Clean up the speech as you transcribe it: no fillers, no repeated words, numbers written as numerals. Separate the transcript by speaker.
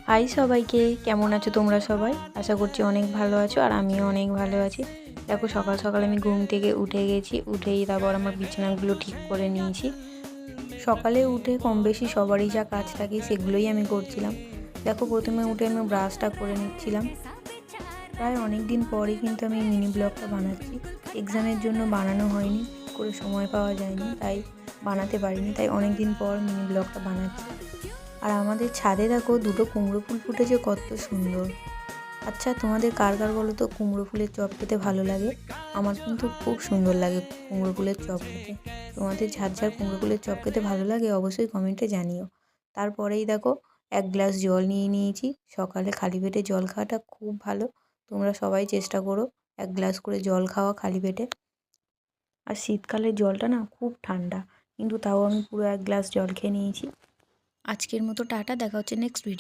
Speaker 1: High সবাইকে, কেমন আছো তোমরা সবাই? আশা করছি অনেক ভালো আছো আর আমিও অনেক ভালো আছি। দেখো সকাল সকাল আমি ঘুম থেকে উঠে গেছি, উঠেই তারপর আমার বিছানাগুলো ঠিক করে নিয়েছি। সকালে উঠে কম বেশি সবারই যা কাজ থাকে সেগুলোই আমি করছিলাম। দেখো প্রথমে উঠে আমি ব্রাশটা করে নিচ্ছিলাম। প্রায় অনেক দিন পরই কিন্তু আমি মিনি ব্লগটা বানাচ্ছি। এক্সামের জন্য বানানো হয়নি, করে সময় পাওয়া যায়নি, তাই বানাতে পারিনি, তাই অনেক দিন পর মিনি ব্লগটা বানাচ্ছি। আর আমাদের ছাদে দেখো দুটো কুমড়ো ফুল ফুটেছে, কত সুন্দর। আচ্ছা তোমাদের কার কার বলো তো কুমড়ো ফুলের চপ খেতে ভালো লাগে? আমার কিন্তু খুব সুন্দর লাগে কুমড়ো ফুলের চপ খেতে। তোমাদের ঝাড় ঝাড় কুমড়ো ফুলের চপ খেতে ভালো লাগে অবশ্যই কমেন্টে জানিও। তারপরেই দেখো 1 গ্লাস জল নিয়ে নিয়েছি। সকালে খালি পেটে জল খাওয়াটা খুব ভালো, তোমরা সবাই চেষ্টা করো 1 গ্লাস করে জল খাওয়া খালি পেটে। আর শীতকালের জলটা না খুব ঠান্ডা, কিন্তু তাও আমি পুরো 1 গ্লাস জল খেয়ে নিয়েছি। আজকের মতো টাটা, দেখা হচ্ছে নেক্সট ভিডিও।